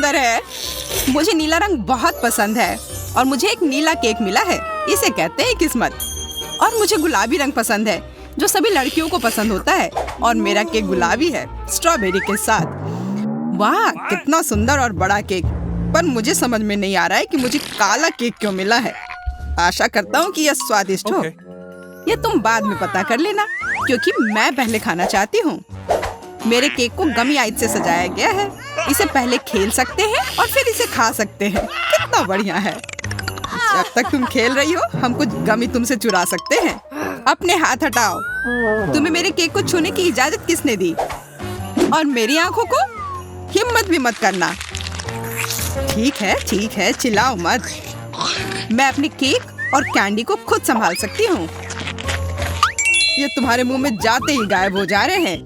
सुंदर है। मुझे नीला रंग बहुत पसंद है और मुझे एक नीला केक मिला है। इसे कहते हैं किस्मत। और मुझे गुलाबी रंग पसंद है जो सभी लड़कियों को पसंद होता है। और मेरा केक गुलाबी है स्ट्रॉबेरी के साथ। वाह, कितना सुंदर और बड़ा केक। पर मुझे समझ में नहीं आ रहा है कि मुझे काला केक क्यों मिला है। आशा करता हूँ कि यह स्वादिष्ट हो। ये तुम बाद में पता कर लेना क्योंकि मैं पहले खाना चाहती हूँ। मेरे केक को गमी आइस से सजाया गया है। इसे पहले खेल सकते हैं और फिर इसे खा सकते हैं। कितना बढ़िया है। जब तक तुम खेल रही हो हम कुछ गमी तुमसे चुरा सकते हैं। अपने हाथ हटाओ। तुम्हें मेरे केक को छूने की इजाजत किसने दी? और मेरी आंखों को हिम्मत भी मत करना। ठीक है, चिल्लाओ मत। मैं अपने केक और कैंडी को खुद संभाल सकती हूँ। ये तुम्हारे मुंह में जाते ही गायब हो जा रहे हैं।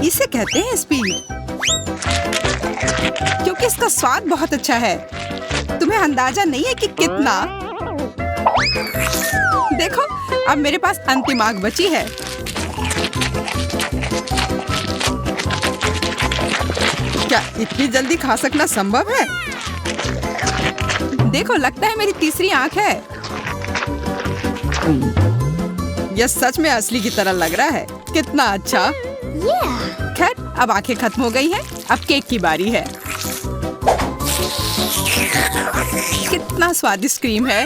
इसे कहते हैं स्पीड, क्योंकि इसका स्वाद बहुत अच्छा है। तुम्हें अंदाजा नहीं है कि कितना। देखो, अब मेरे पास अंतिम आग बची है। क्या इतनी जल्दी खा सकना संभव है? देखो, लगता है मेरी तीसरी आंख है। यह सच में असली की तरह लग रहा है। कितना अच्छा। खैर, अब आंखें खत्म हो गई हैं। अब केक की बारी है। कितना स्वादिष्ट क्रीम है।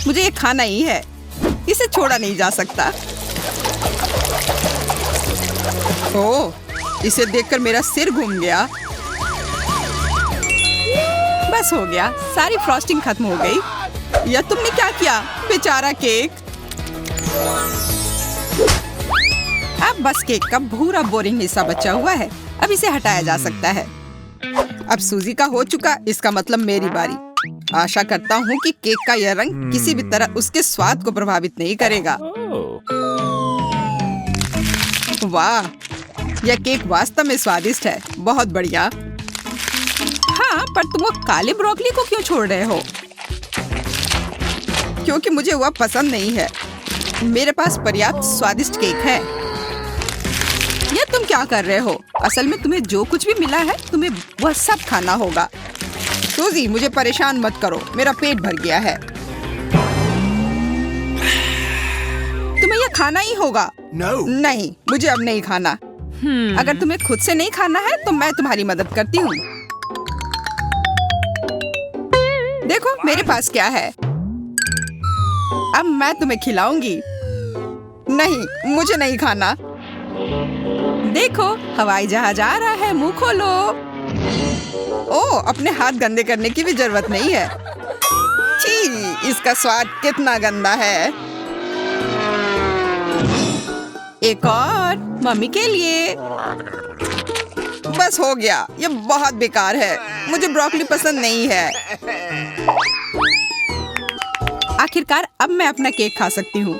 मुझे ये खाना ही है। इसे छोड़ा नहीं जा सकता। ओह, इसे देखकर मेरा सिर घूम गया। बस हो गया, सारी फ्रॉस्टिंग खत्म हो गई। या तुमने क्या किया? बेचारा केक। अब बस केक का भूरा बोरिंग हिस्सा बचा हुआ है। अब इसे हटाया जा सकता है। अब सूजी का हो चुका, इसका मतलब मेरी बारी। आशा करता हूँ कि केक का यह रंग किसी भी तरह उसके स्वाद को प्रभावित नहीं करेगा। वाह, यह केक वास्तव में स्वादिष्ट है। बहुत बढ़िया। हाँ, पर तुम वो काले ब्रोकली को क्यों छोड़ रहे हो? क्योंकि मुझे वह पसंद नहीं है। मेरे पास पर्याप्त स्वादिष्ट केक है। यह तुम क्या कर रहे हो? असल में तुम्हें जो कुछ भी मिला है तुम्हें वह सब खाना होगा। सूजी, मुझे परेशान मत करो, मेरा पेट भर गया है। तुम्हें यह खाना ही होगा। नहीं, मुझे अब नहीं खाना। अगर तुम्हें खुद से नहीं खाना है तो मैं तुम्हारी मदद करती हूँ। देखो मेरे पास क्या है। अब मैं तुम्हें खिलाऊंगी। नहीं, मुझे नहीं खाना। देखो, हवाई जहाज आ रहा है। मुंह खोलो। ओह, अपने हाथ गंदे करने की भी जरूरत नहीं है। छी, इसका स्वाद कितना गंदा है। एक और मम्मी के लिए। बस हो गया। ये बहुत बेकार है। मुझे ब्रोकली पसंद नहीं है। आखिरकार अब मैं अपना केक खा सकती हूँ।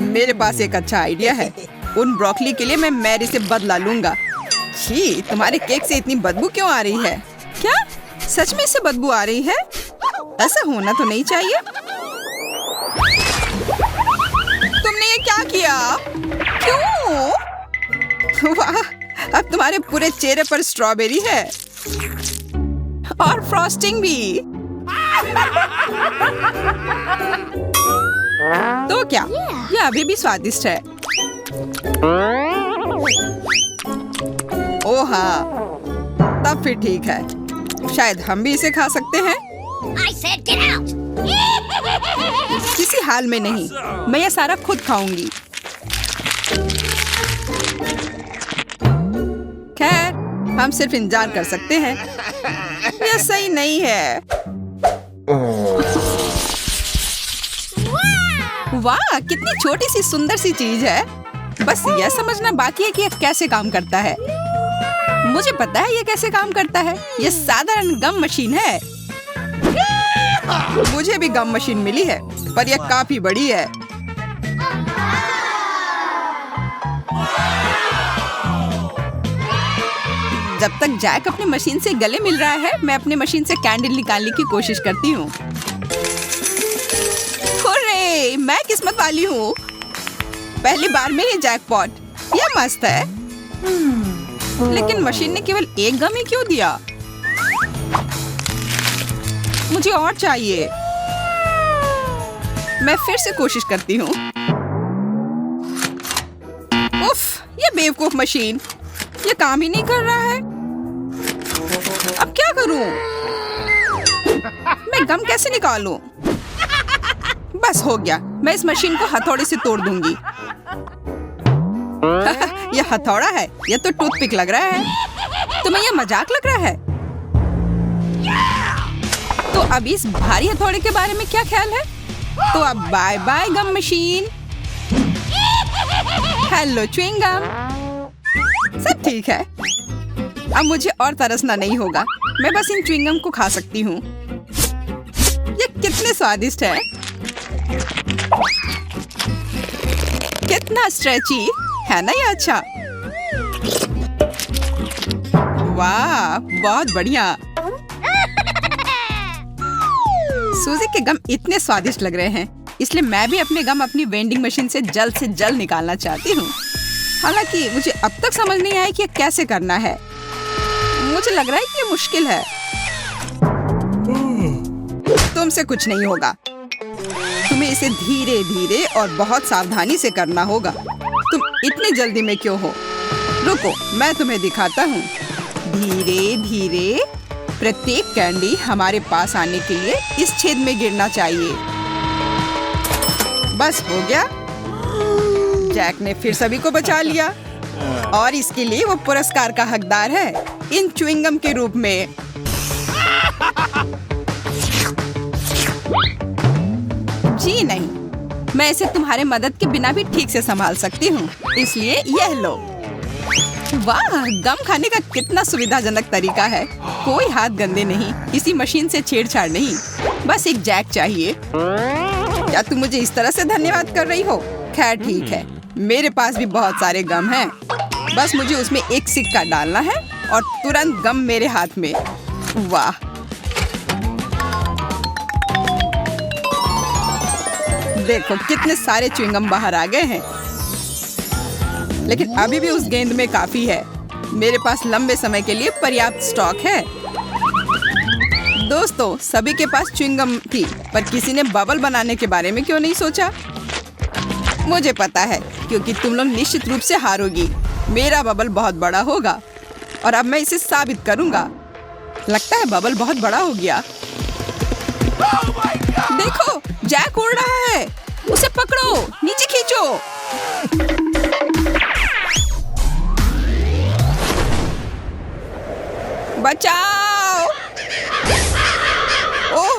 मेरे पास एक अच्छा आइडिया है। उन ब्रोकली के लिए मैं मैरी से बदला लूंगा। छी, तुम्हारे केक से इतनी बदबू क्यों आ रही है? क्या सच में इससे बदबू आ रही है? ऐसा होना तो नहीं चाहिए। तुमने ये क्या किया? क्यों? वाह, अब तुम्हारे पूरे चेहरे पर स्ट्रॉबेरी है और फ्रॉस्टिंग भी। तो क्या यह अभी भी स्वादिष्ट है? ओह हाँ, तब फिर ठीक है। शायद हम भी इसे खा सकते हैं। किसी हाल में नहीं, मैं यह सारा खुद खाऊंगी। खैर, हम सिर्फ इंतजार कर सकते हैं। यह सही नहीं है। वाह, कितनी छोटी सी सुंदर सी चीज है। बस यह समझना बाकी है कि यह कैसे काम करता है। मुझे पता है यह कैसे काम करता है। यह साधारण गम मशीन है। मुझे भी गम मशीन मिली है, पर यह काफी बड़ी है। जब तक जैक अपनी मशीन से गले मिल रहा है, मैं अपनी मशीन से कैंडल निकालने की कोशिश करती हूँ। हुर्रे, मैं किस्मत वाली हूँ। पहली बार में ही जैकपॉट। यह मस्त है। लेकिन मशीन ने केवल एक गम ही क्यों दिया? मुझे और चाहिए। मैं फिर से कोशिश करती हूँ। उफ, ये बेवकूफ मशीन, ये काम ही नहीं कर रहा है। अब क्या करूं? मैं गम कैसे निकालूं? बस हो गया, मैं इस मशीन को हथौड़े से तोड़ दूंगी। ये हथौड़ा है, ये तो टूथपिक लग रहा है। तुम्हें ये मजाक लग रहा है? तो अब इस भारी हथौड़े के बारे में क्या ख्याल है? तो अब bye bye gum machine. Hello chewing gum. सब ठीक है। अब मुझे और तरसना नहीं होगा। मैं बस इन च्युइंग गम को खा सकती हूँ। ये कितने स्वादिष्ट है, कितना स्ट्रेची है ना ये। अच्छा, वाह, बहुत बढ़िया। सूजी के गम इतने स्वादिष्ट लग रहे हैं, इसलिए मैं भी अपने गम अपनी वेंडिंग मशीन से जल्द निकालना चाहती हूँ। हालांकि मुझे अब तक समझ नहीं आया कि ये कैसे करना है। मुझे लग रहा है कि ये मुश्किल है। तुमसे कुछ नहीं होगा। तुम्हें इसे धीरे धीरे और बहुत सावधानी से करना होगा। तुम इतनी जल्दी में क्यों हो? रुको, मैं तुम्हें दिखाता हूँ। धीरे धीरे प्रत्येक कैंडी हमारे पास आने के लिए इस छेद में गिरना चाहिए। बस हो गया। जैक ने फिर सभी को बचा लिया और इसके लिए वो पुरस्कार का हकदार है, इन च्युइंगम के रूप में। जी नहीं, मैं इसे तुम्हारे मदद के बिना भी ठीक से संभाल सकती हूँ, इसलिए यह लो। वाह, गम खाने का कितना सुविधाजनक तरीका है। कोई हाथ गंदे नहीं, किसी मशीन से छेड़छाड़ नहीं, बस एक जैक चाहिए। क्या तुम मुझे इस तरह से धन्यवाद कर रही हो? खैर ठीक है, मेरे पास भी बहुत सारे गम हैं। बस मुझे उसमें एक सिक्का डालना है और तुरंत गम मेरे हाथ में। वाह, देखो कितने सारे च्युइंगम बाहर आ गए हैं। लेकिन अभी भी उस गेंद में काफी है। मेरे पास लंबे समय के लिए पर्याप्त स्टॉक है। दोस्तों, सभी के पास च्युइंगम थी, पर किसी ने बबल बनाने के बारे में क्यों नहीं सोचा? मुझे पता है, क्योंकि तुम लोग निश्चित रूप से हारोगी। मेरा बबल बहुत बड़ा होगा और अब मैं इसे साबित करूंगा। लगता है बबल बहुत बड़ा हो गया। देखो, जैक उड़ रहा है। उसे पकड़ो, नीचे खींचो। बचाओ! ओह!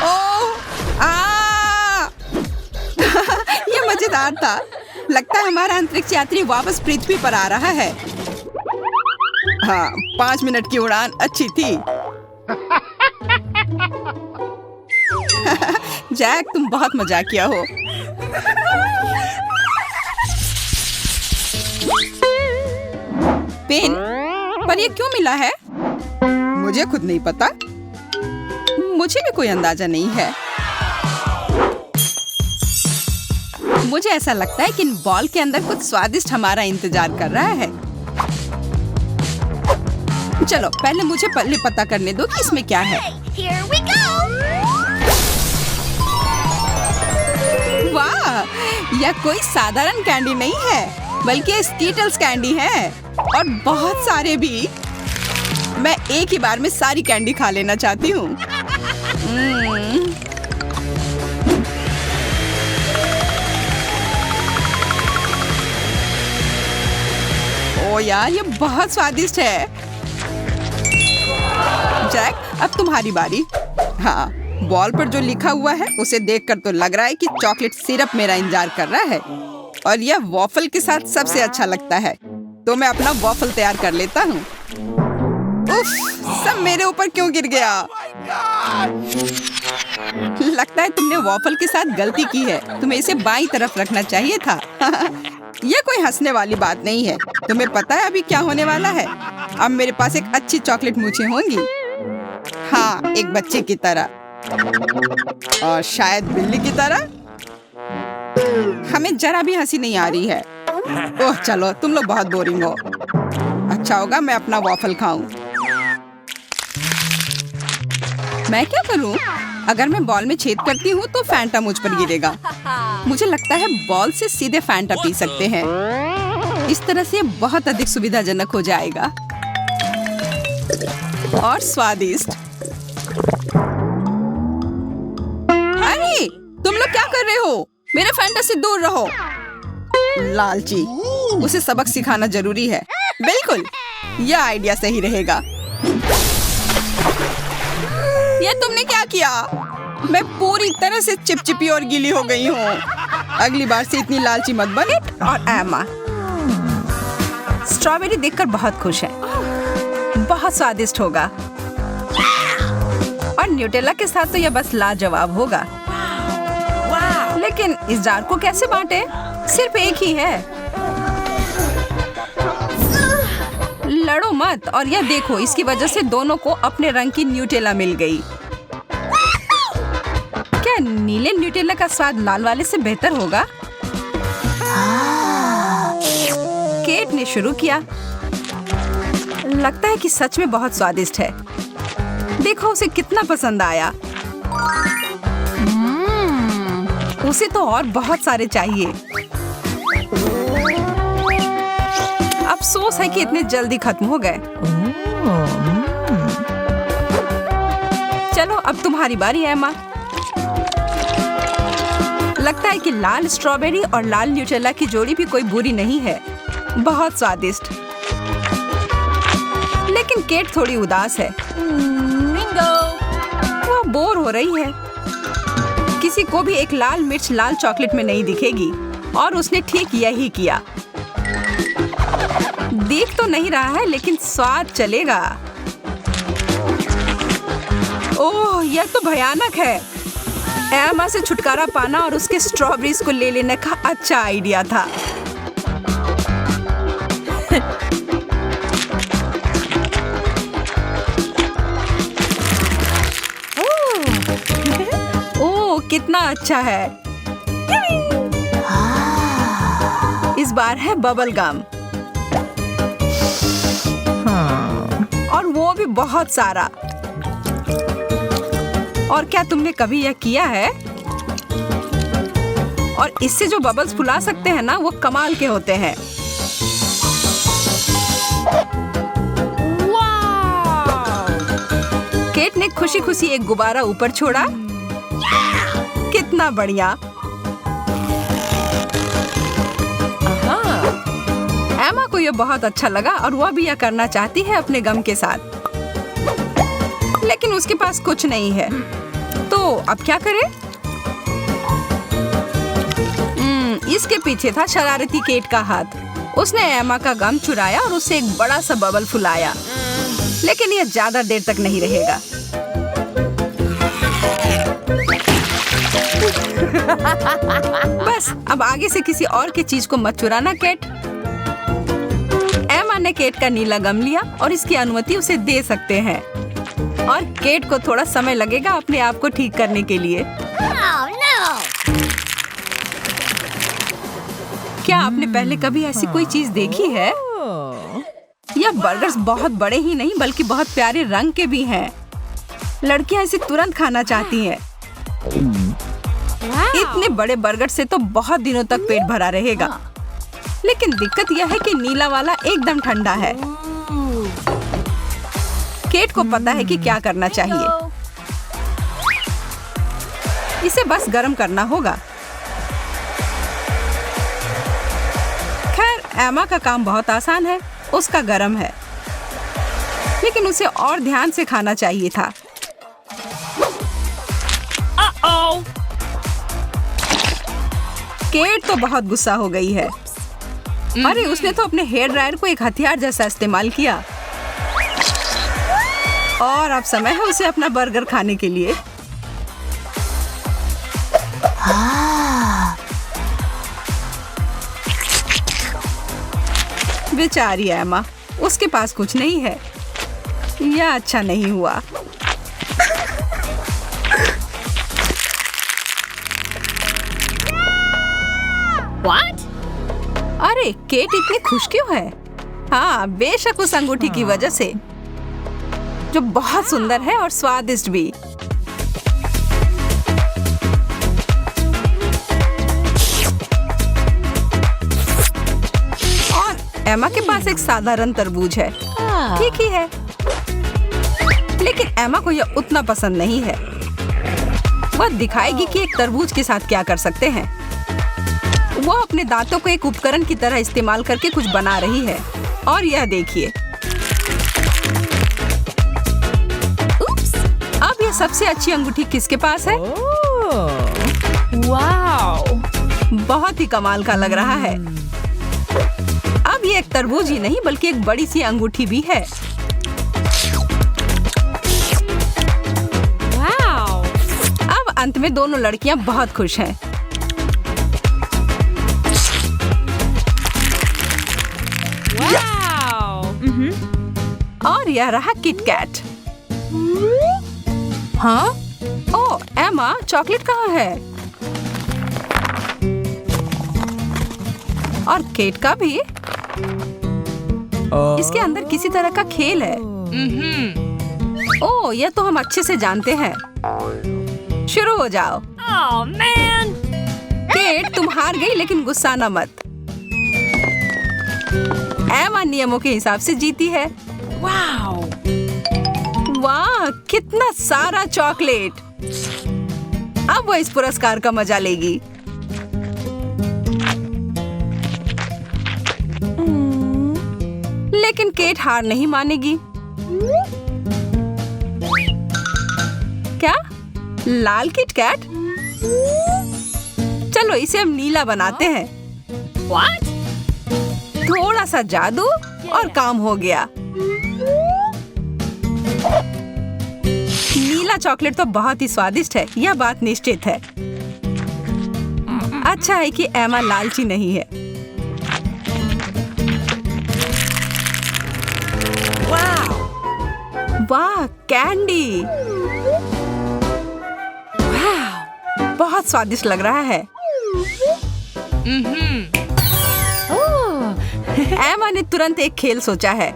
ओह! ये मजेदार था। लगता है हमारा अंतरिक्ष यात्री वापस पृथ्वी पर आ रहा है। हाँ, 5 मिनट की उड़ान अच्छी थी। जैक, तुम बहुत मजाकिया हो। पेन, पर ये क्यों मिला है? मुझे खुद नहीं पता। मुझे भी कोई अंदाजा नहीं है। मुझे ऐसा लगता है कि इन बॉल के अंदर कुछ स्वादिष्ट हमारा इंतजार कर रहा है। चलो, पहले मुझे पता करने दो कि इसमें क्या है। Here we go! वाह, यह कोई साधारण कैंडी नहीं है, बल्कि स्कीटल्स कैंडी है, और बहुत सारे भी। मैं एक ही बार में सारी कैंडी खा लेना चाहती हूँ। ओ यार, ये बहुत स्वादिष्ट है। जैक, अब तुम्हारी बारी। हाँ, बॉल पर जो लिखा हुआ है उसे देखकर तो लग रहा है कि चॉकलेट सिरप मेरा इंतजार कर रहा है, और यह वॉफल के साथ सबसे अच्छा लगता है। तो मैं अपना वॉफल तैयार कर लेता हूँ। उफ, सब मेरे ऊपर क्यों गिर गया? लगता है तुमने वॉफल के साथ गलती की है। तुम्हें इसे बाईं तरफ रखना चाहिए था। यह कोई हंसने वाली बात नहीं है। तुम्हें पता है अभी क्या होने वाला है? अब मेरे पास एक अच्छी चॉकलेट मूंछें होंगी। हाँ, एक बच्चे की तरह, और शायद बिल्ली की तरह। हमें जरा भी हंसी नहीं आ रही है। ओह चलो, तुम लोग बहुत बोरिंग हो। अच्छा होगा मैं अपना वॉफल खाऊं। मैं क्या करूं? अगर मैं बॉल में छेद करती हूँ तो फैंटा मुझ पर गिरेगा। मुझे लगता है बॉल से सीधे फैंटा पी सकते हैं। इस तरह से बहुत अधिक सुविधाजनक हो जाएगा और स्वादिष्ट। अरे तुम लोग क्या कर रहे हो? मेरे फैंटा से दूर रहो। लालची, उसे सबक सिखाना जरूरी है। बिल्कुल, यह आइडिया सही रहेगा। ये तुमने क्या किया? मैं पूरी तरह से चिपचिपी और गीली हो गई हूँ। अगली बार से इतनी लालची मत बने। और एमा स्ट्रॉबेरी देखकर बहुत खुश है। बहुत स्वादिष्ट होगा और न्यूटेला के साथ तो यह बस लाजवाब होगा। लेकिन इस जार को कैसे बांटे? सिर्फ एक ही है। लड़ो मत। और यह देखो, इसकी वजह से दोनों को अपने रंग की न्यूटेला मिल गई। क्या नीले न्यूटेला का स्वाद लाल वाले से बेहतर होगा? केट ने शुरू किया। लगता है कि सच में बहुत स्वादिष्ट है। देखो उसे कितना पसंद आया। उसे तो और बहुत सारे चाहिए। अफसोस है कि इतने जल्दी खत्म हो गए। चलो अब तुम्हारी बारी है एमा। लगता है कि लाल स्ट्रॉबेरी और लाल न्यूटेला की जोड़ी भी कोई बुरी नहीं है। बहुत स्वादिष्ट। लेकिन केट थोड़ी उदास है। वो बोर हो रही है। किसी को भी एक लाल मिर्च लाल चॉकलेट में नहीं दिखेगी और उसने ठीक यही किया। देख तो नहीं रहा है लेकिन स्वाद चलेगा। ओह, यह तो भयानक है। एमा से छुटकारा पाना और उसके स्ट्रॉबेरीज को ले लेने का अच्छा आइडिया था। ओह, कितना अच्छा है। इस बार है बबल गम और वो भी बहुत सारा। और क्या तुमने कभी यह किया है? और इससे जो बबल्स फुला सकते हैं ना, वो कमाल के होते हैं। केट ने खुशी खुशी एक गुब्बारा ऊपर छोड़ा। कितना बढ़िया। एमा को यह बहुत अच्छा लगा और वह भी यह करना चाहती है अपने गम के साथ। लेकिन उसके पास कुछ नहीं है। तो अब क्या करे? इसके पीछे था शरारती केट का हाथ। उसने एमा का गम चुराया और उससे एक बड़ा सा बबल फुलाया। लेकिन यह ज्यादा देर तक नहीं रहेगा। बस अब आगे से किसी और की चीज को मत चुराना केट। एमा ने केट का नीला गम लिया और इसकी अनुमति उसे दे सकते हैं। और केट को थोड़ा समय लगेगा अपने आप को ठीक करने के लिए। क्या आपने पहले कभी ऐसी कोई चीज देखी है? यह बर्गर्स बहुत बड़े ही नहीं बल्कि बहुत प्यारे रंग के भी हैं। लड़कियां इसे तुरंत खाना चाहती हैं। इतने बड़े बर्गर से तो बहुत दिनों तक पेट भरा रहेगा। लेकिन दिक्कत यह है कि नीला वाला एकदम ठंडा है। केट को पता है कि क्या करना चाहिए। इसे बस गर्म करना होगा। खैर, एमा का काम बहुत आसान है। उसका गर्म है। लेकिन उसे और ध्यान से खाना चाहिए था। केट तो बहुत गुस्सा हो गई है। अरे उसने तो अपने हेयर ड्रायर को एक हथियार जैसा इस्तेमाल किया। और अब समय है उसे अपना बर्गर खाने के लिए। बेचारी एमा, उसके पास कुछ नहीं है। यह अच्छा नहीं हुआ। What? अरे केट इतनी खुश क्यों है? हाँ, बेशक उस अंगूठी की वजह से, जो बहुत सुंदर है और स्वादिष्ट भी। और एमा के पास एक साधारण तरबूज है। ठीक ही है, लेकिन एमा को यह उतना पसंद नहीं है। वह दिखाएगी कि एक तरबूज के साथ क्या कर सकते हैं। वो अपने दांतों को एक उपकरण की तरह इस्तेमाल करके कुछ बना रही है। और यह देखिए, अब यह सबसे अच्छी अंगूठी किसके पास है? वाओ, बहुत ही कमाल का लग रहा है। अब ये एक तरबूज ही नहीं बल्कि एक बड़ी सी अंगूठी भी है। वाओ। अब अंत में दोनों लड़कियां बहुत खुश हैं। और यह रहा किटकैट। हाँ? ओह, एमा, चॉकलेट कहाँ है? और केट का भी? इसके अंदर किसी तरह का खेल है। ओह, यह तो हम अच्छे से जानते हैं। शुरू हो जाओ। केट, तुम हार गई, लेकिन गुस्सा न मत। एमा नियमों के हिसाब से जीती है। वाह, कितना सारा चॉकलेट! अब वो इस पुरस्कार का मजा लेगी। लेकिन केट हार नहीं मानेगी। क्या? लाल किटकैट? चलो इसे हम नीला बनाते हैं। What? थोड़ा सा जादू और काम हो गया। नीला चॉकलेट तो बहुत ही स्वादिष्ट है, यह बात निश्चित है। अच्छा है कि एमा लालची नहीं है। वाह, कैंडी! वाह, बहुत स्वादिष्ट लग रहा है। एमा ने तुरंत एक खेल सोचा है।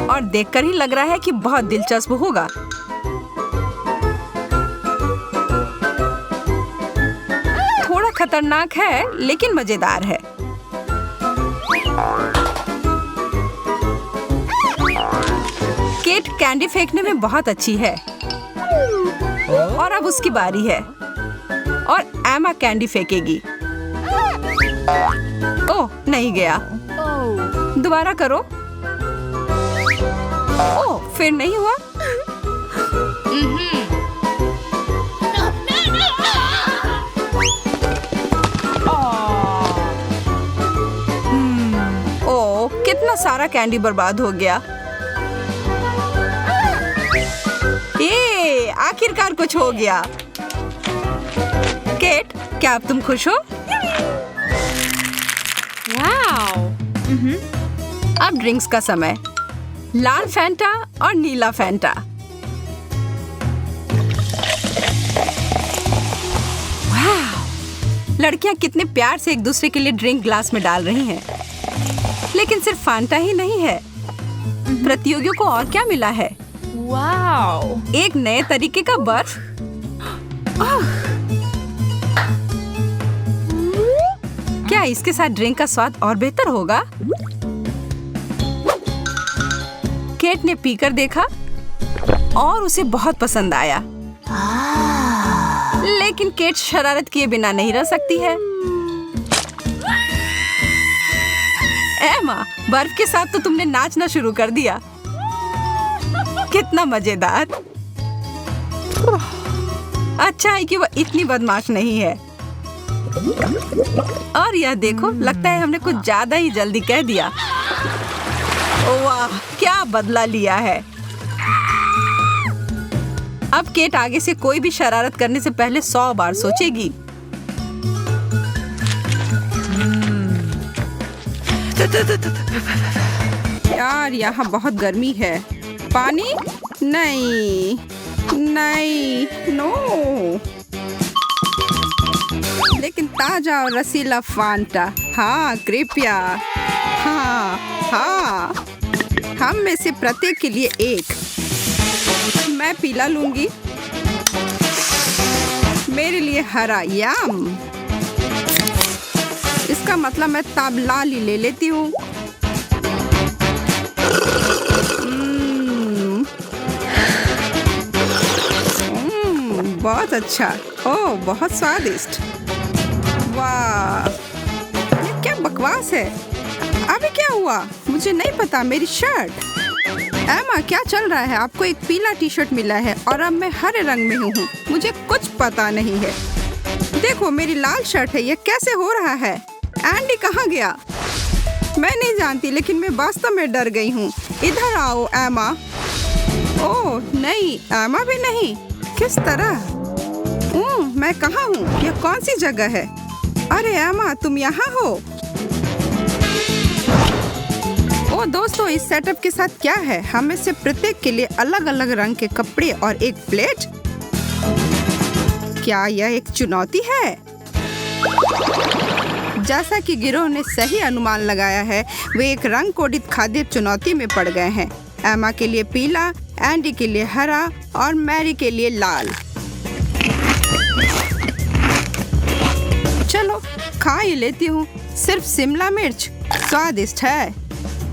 और देखकर ही लग रहा है कि बहुत दिलचस्प होगा। थोड़ा खतरनाक है, लेकिन मजेदार है। केट कैंडी फेंकने में बहुत अच्छी है। और अब उसकी बारी है। और एमा कैंडी फेंकेगी। ओह, नहीं गया। दोबारा करो। ओह, फिर नहीं हुआ। ओह, कितना सारा कैंडी बर्बाद हो गया। ये आखिरकार कुछ हो गया। केट, क्या अब तुम खुश हो? अब ड्रिंक्स का समय। लाल फैंटा और नीला फैंटा। लड़कियां कितने प्यार से एक दूसरे के लिए ड्रिंक ग्लास में डाल रही हैं। लेकिन सिर्फ फैंटा ही नहीं है। प्रतियोगियों को और क्या मिला है? एक नए तरीके का बर्फ। क्या इसके साथ ड्रिंक का स्वाद और बेहतर होगा? केट ने पीकर देखा और उसे बहुत पसंद आया। लेकिन केट शरारत किए बिना नहीं रह सकती है। एमा, बर्फ के साथ तो तुमने नाचना शुरू कर दिया। कितना मजेदार। अच्छा है कि वह इतनी बदमाश नहीं है। और यह देखो, लगता है हमने कुछ ज्यादा ही जल्दी कह दिया। वाह, क्या बदला लिया है। अब केट आगे से कोई भी शरारत करने से पहले 100 बार सोचेगी। यार, यहाँ बहुत गर्मी है। पानी? नहीं, नहीं, नो। लेकिन ताजा और रसीला फांटा। हाँ कृपया। हाँ हाँ, हम में से प्रत्येक के लिए एक। मैं पीला लूंगी। मेरे लिए हरा। याम, इसका मतलब मैं तब लाल ही ले लेती हूँ। बहुत अच्छा। ओह, बहुत स्वादिष्ट। वाह, ये क्या बकवास है। अभी क्या हुआ? मुझे नहीं पता। मेरी शर्ट। एमा, क्या चल रहा है? आपको एक पीला टी शर्ट मिला है और अब मैं हरे रंग में हूँ। मुझे कुछ पता नहीं है। देखो, मेरी लाल शर्ट है। ये कैसे हो रहा है? एंडी कहाँ गया? मैं नहीं जानती, लेकिन मैं वास्तव में डर गई हूँ। इधर आओ एमा। ओह नहीं, एमा भी नहीं। किस तरह? मैं कहाँ हूँ? यह कौन सी जगह है? अरे एमा, तुम यहाँ हो? ओ दोस्तों, इस सेटअप के साथ क्या है? हम में से प्रत्येक के लिए अलग अलग रंग के कपड़े और एक प्लेट। क्या यह एक चुनौती है? जैसा कि गिरोह ने सही अनुमान लगाया है, वे एक रंग कोडित खाद्य चुनौती में पड़ गए हैं। एमा के लिए पीला, एंडी के लिए हरा और मैरी के लिए लाल। चलो खा ही लेती हूँ। सिर्फ शिमला मिर्च। स्वादिष्ट है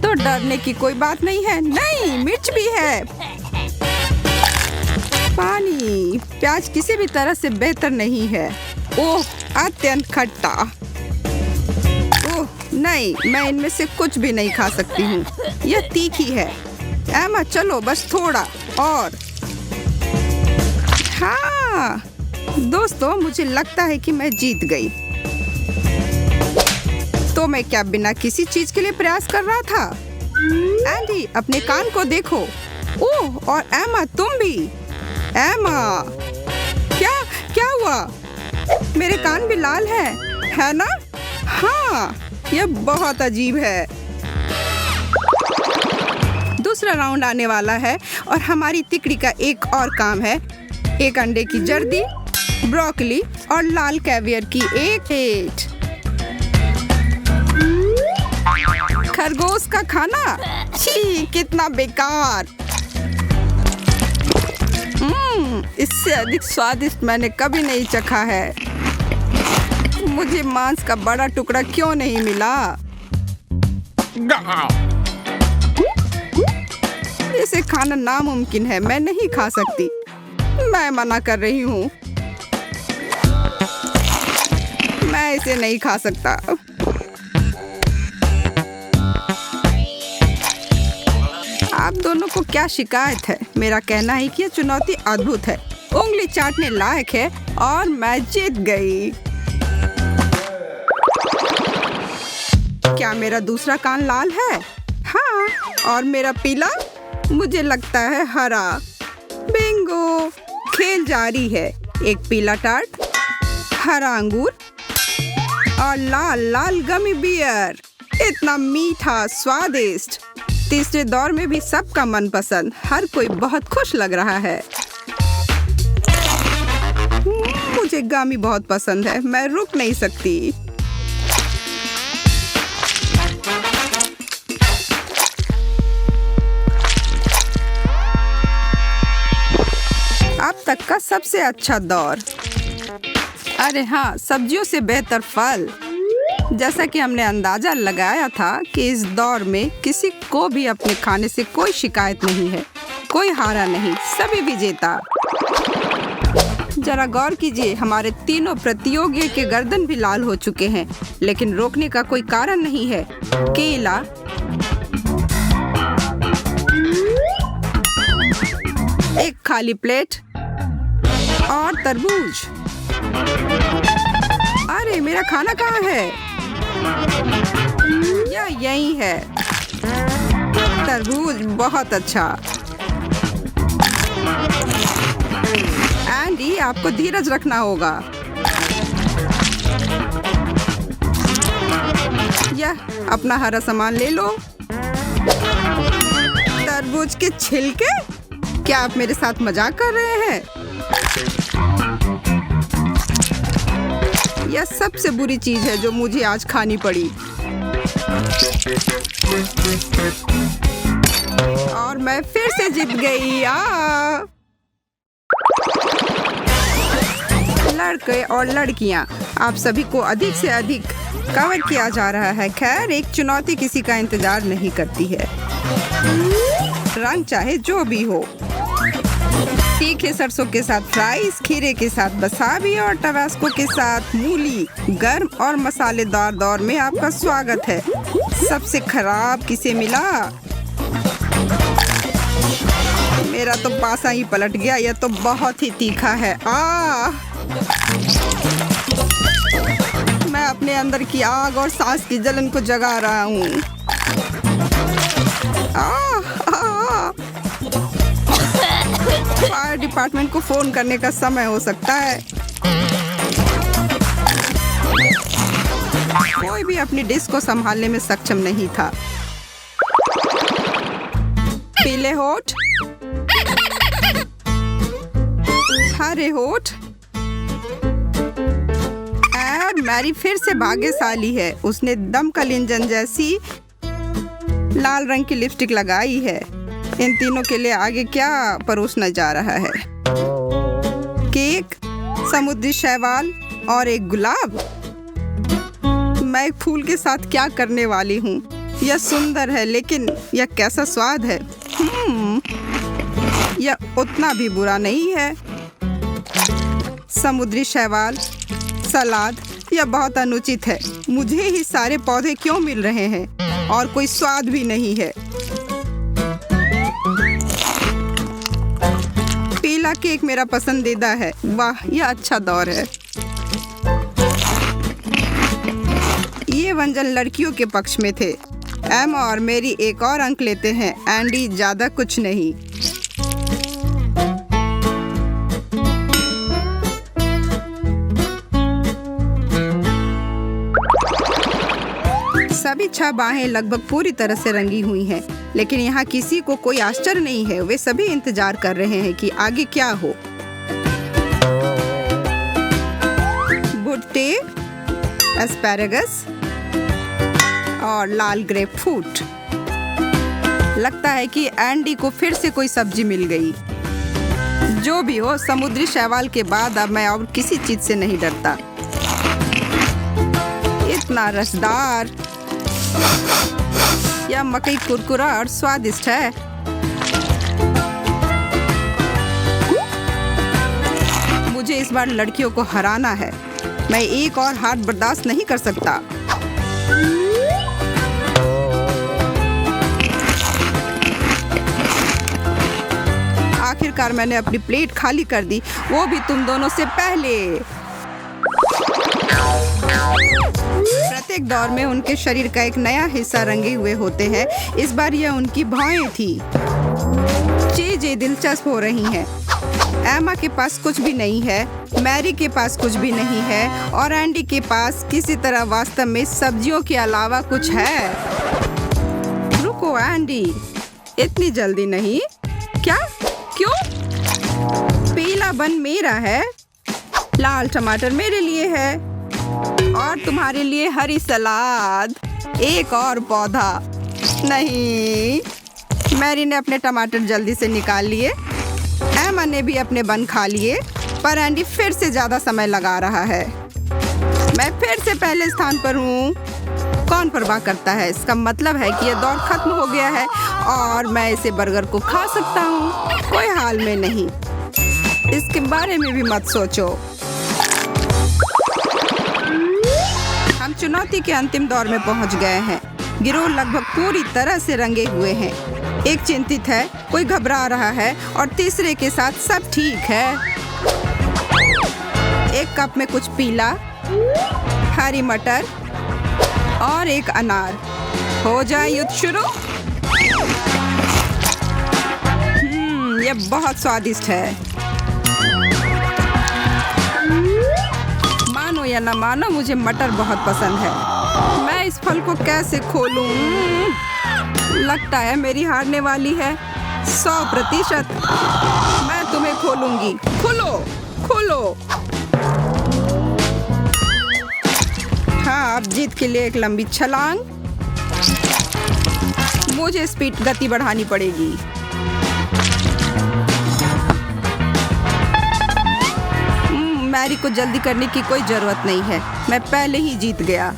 तो डरने की कोई बात नहीं है। नहीं, मिर्च भी है। पानी। प्याज किसी भी तरह से बेहतर नहीं है। ओह, अत्यंत खट्टा। ओह नहीं, मैं इनमें से कुछ भी नहीं खा सकती हूँ। यह तीखी है। एमा चलो, बस थोड़ा और। हाँ दोस्तों, मुझे लगता है कि मैं जीत गई। तो मैं क्या बिना किसी चीज के लिए प्रयास कर रहा था? एंडी, अपने कान को देखो। ओह, और एमा तुम भी। एमा, क्या हुआ? मेरे कान भी लाल है ना? हाँ, यह बहुत अजीब है। दूसरा राउंड आने वाला है और हमारी तिकड़ी का एक और काम है। एक अंडे की जर्दी, ब्रोकली और लाल कैवियर की एक प्लेट। खरगोश का खाना? छी, कितना बेकार। इससे अधिक स्वादिष्ट मैंने कभी नहीं चखा है। मुझे मांस का बड़ा टुकड़ा क्यों नहीं मिला? इसे खाना नामुमकिन है। मैं नहीं खा सकती। मैं मना कर रही हूँ। मैं इसे नहीं खा सकता। आप दोनों को क्या शिकायत है? मेरा कहना है कि यह चुनौती अद्भुत है, उंगली चाटने लायक है और मैं जीत गई। क्या मेरा दूसरा कान लाल है? हाँ, और मेरा पीला? मुझे लगता है हरा। बिंगो! खेल जारी है। एक पीला टार्ट, हरा अंगूर और लाल लाल गमी बियर। इतना मीठा, स्वादिष्ट। तीसरे दौर में भी सबका मनपसंद। हर कोई बहुत खुश लग रहा है। मुझे गमी बहुत पसंद है। मैं रुक नहीं सकती। अब तक का सबसे अच्छा दौर। अरे हाँ, सब्जियों से बेहतर फल। जैसा कि हमने अंदाजा लगाया था कि इस दौर में किसी को भी अपने खाने से कोई शिकायत नहीं है। कोई हारा नहीं, सभी विजेता। जरा गौर कीजिए, हमारे तीनों प्रतियोगियों के गर्दन भी लाल हो चुके हैं, लेकिन रोकने का कोई कारण नहीं है। केला, एक खाली प्लेट और तरबूज। अरे मेरा खाना कहाँ है? यही है। तरबूज बहुत अच्छा। एंडी, आपको धीरज रखना होगा। यह अपना हरा सामान ले लो। तरबूज के छिलके? क्या आप मेरे साथ मजाक कर रहे हैं? यह सबसे बुरी चीज है जो मुझे आज खानी पड़ी। और मैं फिर से जीत गई। लड़के और लड़कियां, आप सभी को अधिक से अधिक कवर किया जा रहा है। खैर, एक चुनौती किसी का इंतजार नहीं करती है, रंग चाहे जो भी हो। तीखे सरसों के साथ फ्राइज, खीरे के साथ वसाबी और टबास्को के साथ मूली, गर्म और मसालेदार दौर में आपका स्वागत है। सबसे खराब किसे मिला? मेरा तो पासा ही पलट गया। यह तो बहुत ही तीखा है। मैं अपने अंदर की आग और सांस की जलन को जगा रहा हूँ। फायर डिपार्टमेंट को फोन करने का समय हो सकता है। कोई भी अपनी डिश को संभालने में सक्षम नहीं था। पीले होठ, हरे होठ। और मैरी फिर से भाग्यशाली है। उसने दमकल इंजन जैसी लाल रंग की लिपस्टिक लगाई है। इन तीनों के लिए आगे क्या परोसना जा रहा है? केक, समुद्री शैवाल और एक गुलाब। मैं एक फूल के साथ क्या करने वाली हूँ? यह सुंदर है, लेकिन यह कैसा स्वाद है? यह उतना भी बुरा नहीं है। समुद्री शैवाल, सलाद, यह बहुत अनुचित है। मुझे ही सारे पौधे क्यों मिल रहे हैं और कोई स्वाद भी नहीं है। पीला केक मेरा पसंदीदा है। वाह, यह अच्छा दौर है। ये व्यंजन लड़कियों के पक्ष में थे। एम और मेरी एक और अंक लेते हैं। एंडी ज्यादा कुछ नहीं। सभी 6 बाहें लगभग पूरी तरह से रंगी हुई हैं, लेकिन यहाँ किसी को कोई आश्चर्य नहीं है। वे सभी इंतजार कर रहे हैं कि आगे क्या हो। भुट्टे, एस्पैरागस और लाल ग्रेपफ्रूट। लगता है कि एंडी को फिर से कोई सब्जी मिल गई। जो भी हो, समुद्री शैवाल के बाद अब मैं और किसी चीज से नहीं डरता। इतना रसदार। यह मकई कुरकुरा और स्वादिष्ट है। मुझे इस बार लड़कियों को हराना है। मैं एक और हार बर्दाश्त नहीं कर सकता। आखिरकार मैंने अपनी प्लेट खाली कर दी, वो भी तुम दोनों से पहले। प्रत्येक दौर में उनके शरीर का एक नया हिस्सा रंगे हुए होते हैं। इस बार यह उनकी भौहें थी। चीजें दिलचस्प हो रही हैं। एमा के पास कुछ भी नहीं है, मैरी के पास कुछ भी नहीं है और एंडी के पास किसी तरह वास्तव में सब्जियों के अलावा कुछ है। रुको एंडी, इतनी जल्दी नहीं। क्या? क्यों? पीला बन मेरा है, लाल टमाटर मेरे लिए है और तुम्हारे लिए हरी सलाद। एक और पौधा नहीं। मैरी ने अपने टमाटर जल्दी से निकाल लिए। एमा ने भी अपने बन खा लिए, पर एंडी फिर से ज्यादा समय लगा रहा है। मैं फिर से पहले स्थान पर हूँ। कौन परवाह करता है? इसका मतलब है कि यह दौर खत्म हो गया है और मैं इसे बर्गर को खा सकता हूँ। कोई हाल में नहीं। इसके बारे में भी मत सोचो। हम चुनौती के अंतिम दौर में पहुंच गए हैं। गिरोह लगभग पूरी तरह से रंगे हुए हैं। एक चिंतित है, कोई घबरा रहा है और तीसरे के साथ सब ठीक है। एक कप में कुछ पीला, हरी मटर और एक अनार। हो जाए युद्ध शुरू। यह बहुत स्वादिष्ट है। मानो या न मानो, मुझे मटर बहुत पसंद है। मैं इस फल को कैसे खोलूं? लगता है मेरी हारने वाली है। 100%। मैं तुम्हें खोलूंगी। खोलो, खोलो। अब जीत के लिए एक लंबी छलांग। मुझे स्पीड गति बढ़ानी पड़ेगी। मैरी को जल्दी करने की कोई जरूरत नहीं है, मैं पहले ही जीत गया।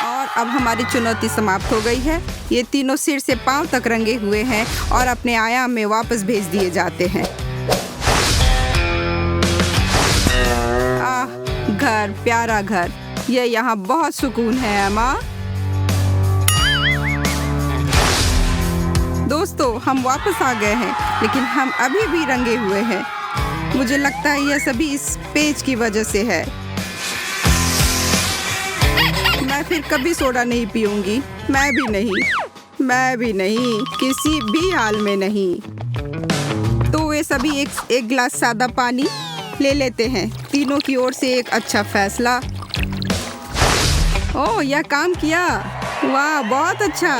और अब हमारी चुनौती समाप्त हो गई है। ये तीनों सिर से पांव तक रंगे हुए हैं और अपने आयाम में वापस भेज दिए जाते हैं। घर, प्यारा घर, ये यहाँ बहुत सुकून है अम्मा। दोस्तों, हम वापस आ गए हैं, लेकिन हम अभी भी रंगे हुए हैं। मुझे लगता है यह सभी इस पेज की वजह से है। मैं फिर कभी सोडा नहीं पीऊंगी। मैं भी नहीं, किसी भी हाल में नहीं। तो वे सभी एक गिलास सादा पानी ले लेते हैं। तीनों की ओर से एक अच्छा फैसला। ओह, यह काम किया। वाह, बहुत अच्छा।